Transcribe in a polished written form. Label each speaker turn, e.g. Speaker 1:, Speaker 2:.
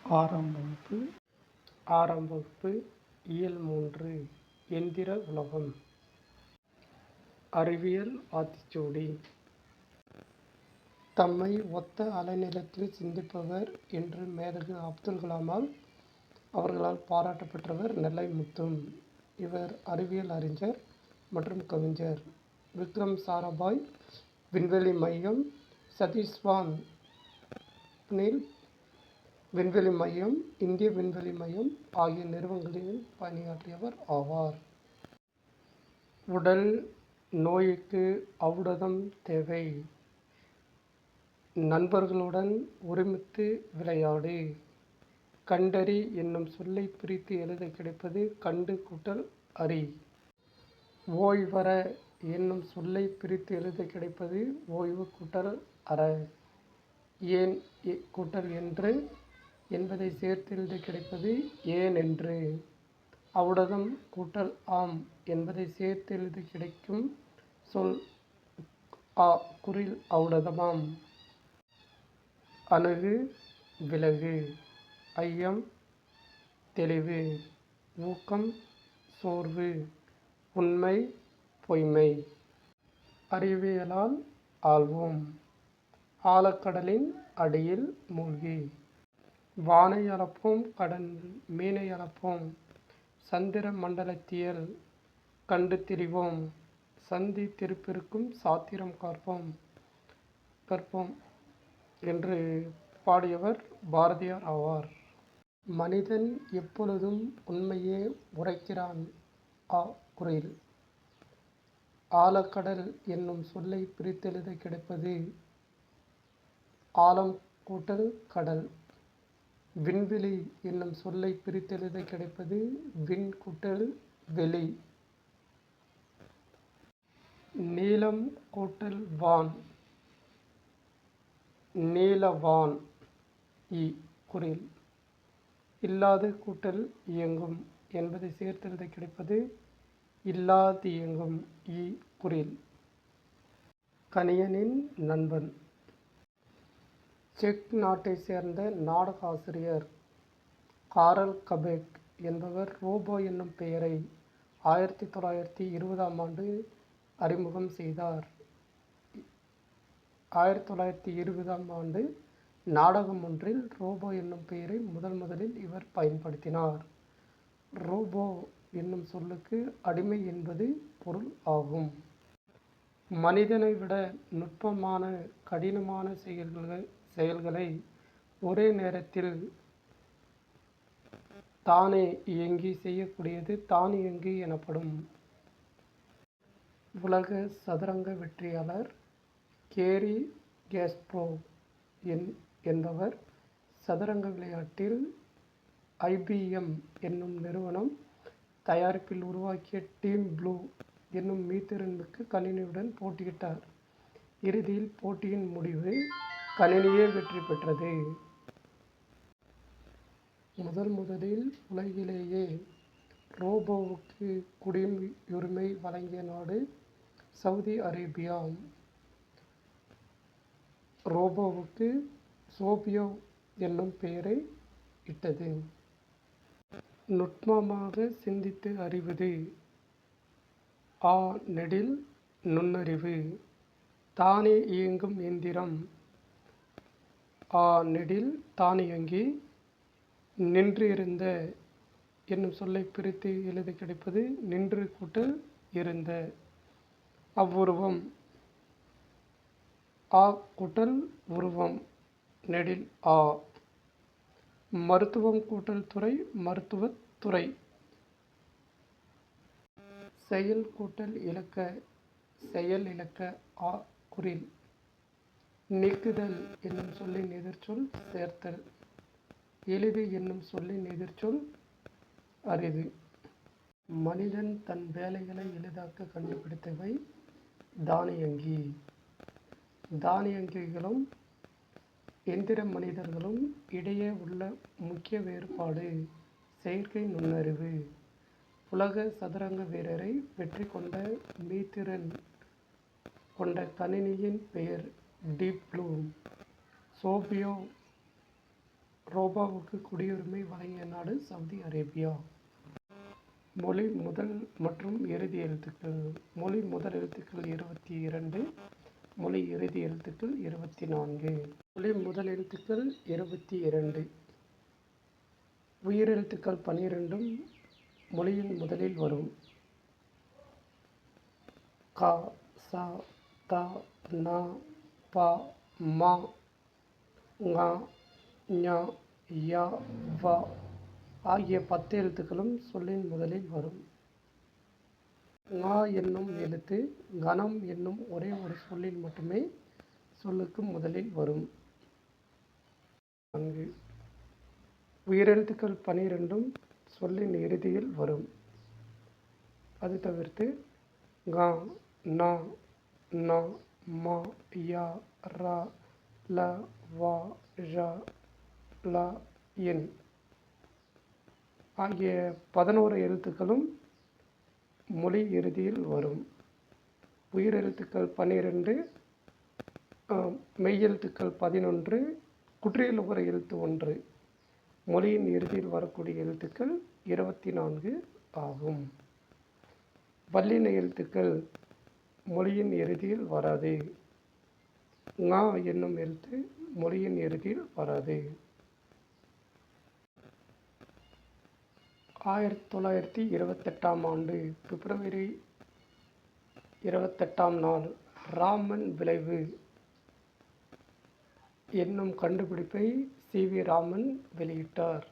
Speaker 1: ஆறாம் வகுப்பு இயல் 3 எந்திர உலகம். அறிவியல் ஆத்திச்சூடி. தம்மை ஒத்த அலைநீளத்தில் சிந்திப்பவர் என்று மேதகு அப்துல் கலாமால் அவர்களால் பாராட்ட பெற்றவர் நெல்லை முத்து. இவர் அறிவியல் அறிஞர் மற்றும் கவிஞர். விக்ரம் சாராபாய் விண்வெளி மையம், சதீஷ் தவான் விண்வெளி மையம், இந்திய விண்வெளி மையம் ஆகிய நிறுவனங்களில் பணியாற்றியவர் ஆவார். உடல் நோய்க்கு ஔடதம் தேவை. நண்பர்களுடன் ஒருமித்து விளையாடு. கண்டறி என்னும் சொல்லை பிரித்து எழுத கிடைப்பது கண்டு கூட்டல் அறி. ஓய்வற என்னும் சொல்லை பிரித்து எழுத கிடைப்பது ஓய்வு கூட்டல் அற. ஏன் கூட்டல் என்று என்பதை சேர்த்து எழுத கிடைப்பது ஏன் என்று. ஔடதம் கூட்டல் ஆம் என்பதை சேர்த்து எழுத கிடைக்கும் சொல் குறில் ஔடதமாம். அணுகு விலகு. ஐயம் தெளிவு. ஊக்கம் சோர்வு. உண்மை பொய்மை. அறிவியலால் ஆள்வோம். ஆழக்கடலின் அடியில் மூழ்கி. வானை அளப்போம், கடலில் மீனை அளப்போம், சந்திர மண்டலத்தியல் கண்டு திரிவோம், சந்தி திருப்பிருக்கும் சாத்திரம் கற்போம் என்று பாடியவர் பாரதியார் ஆவார். மனிதன் எப்பொழுதும் உண்மையே உரைக்கிறான். குறில். ஆழக்கடல் என்னும் சொல்லை பிரித்தெழுத கிடைப்பது ஆழம் கூட்டல் கடல். விண்வெளி என்னும் சொல்லை பிரித்தெழுத கிடைப்பது விண் கூட்டல் வெளி. நீலம் கூட்டல் வான், நீலவான். குறில். இல்லாது கூட்டல் இயங்கும் என்பதை சேர்த்தெழுத கிடைப்பது இல்லாதியங்கும். குறில். கணியனின் நண்பன். செக் நாட்டை சேர்ந்த நாடக ஆசிரியர் காரல் கபெக் என்பவர் ரோபோ என்னும் பெயரை 1920 அறிமுகம் செய்தார். 1920 நாடகம் ஒன்றில் ரோபோ என்னும் பெயரை முதலில் இவர் பயன்படுத்தினார். ரோபோ என்னும் சொல்லுக்கு அடிமை என்பது பொருள் ஆகும். மனிதனை விட நுட்பமான கடினமான செயல்களை ஒரே நேரத்தில் தானே இயங்கி செய்யக்கூடியது தானியங்கி எனப்படும். உலக சதுரங்க வெற்றியாளர் கேரி காஸ்பரோவ் என்பவர் சதுரங்க விளையாட்டில் IBM என்னும் நிறுவனம் தயாரிப்பில் உருவாக்கிய டீம் ப்ளூ என்னும் மீத்திறன்மிக்க கணினியுடன் போட்டியிட்டார். இறுதியில் போட்டியின் முடிவு கணினியே வெற்றி பெற்றது. முதலில் உலகிலேயே ரோபோவுக்கு குடியுரிமை வழங்கிய நாடு சவுதி அரேபியா. ரோபோவுக்கு சோபியோ என்னும் பெயரை இட்டது. நுட்பமாக சிந்தித்து அறிவது. நெடில் நுண்ணறிவு. தானே இயங்கும் எந்திரம். நெடில் தானியங்கி. நின்று இருந்த என்னும் சொல்லை பிரித்து எழுத கிடைப்பது நின்று கூட்டல் இருந்த. அவ்வுருவம். கூட்டல் உருவம். நெடில் மருத்துவம் கூட்டல் துறை மருத்துவத் துறை. செயல் கூட்டல் இலக்க செயல் இலக்க. குறில். நீக்குதல் என்னும் சொல்லின் எதிர்ச்சொல் சேர்த்தல். எளிது என்னும் சொல்லின் எதிர்ச்சொல் அரிது. மனிதன் தன் வேலைகளை எளிதாக்க கண்டுபிடித்தவை தானியங்கி. தானியங்கிகளும் எந்திர மனிதர்களும் இடையே உள்ள முக்கிய வேறுபாடு செயற்கை நுண்ணறிவு. உலக சதுரங்க வீரரை வெற்றி கொண்ட மீத்திறன் கொண்ட கணினியின் பெயர் டீப் ப்ளூ. சோபியோ ரோபாவுக்கு குடியுரிமை வழங்கிய நாடு சவுதி அரேபியா. மொழி முதல் மற்றும் இறுதி எழுத்துக்கள். மொழி முதல் எழுத்துக்கள் 22, மொழி இறுதி எழுத்துக்கள் 24. மொழி முதல் எழுத்துக்கள் 22. உயிரெழுத்துக்கள் 12 மொழியின் முதலில் வரும். க, ச, த, ந, ப, ம, ங, ஞ, ய, வ ஆகிய 10 எழுத்துக்களும் சொல்லின் முதலில் வரும். ங என்னும் எழுத்து கணம் என்னும் ஒரே ஒரு சொல்லில் மட்டுமே சொல்லுக்கு முதலில் வரும். 4. உயிரெழுத்துக்கள் 12 சொல்லின் இறுதியில் வரும். அது தவிர்த்து க, ந, ந, ம, ய, ர, ல, வ, ழ, ள, ன் ஆகிய 11 எழுத்துக்களும் மொழி இறுதியில் வரும். உயிரெழுத்துக்கள் 12, மெய்யெழுத்துக்கள் 11, குற்றியல் உகர எழுத்து 1. மொழியின் இறுதியில் வரக்கூடிய எழுத்துக்கள் 24 ஆகும். வல்லின எழுத்துக்கள் மொழியின் இறுதியில் வராது. ங என்னும் எழுத்து மொழியின் இறுதியில் வராது. 1928ஆம் ஆண்டு பிப்ரவரி 28ஆம் நாள் ராமன் விளைவு என்னும் கண்டுபிடிப்பை சி. வி. ராமன் வெளியிட்டார்.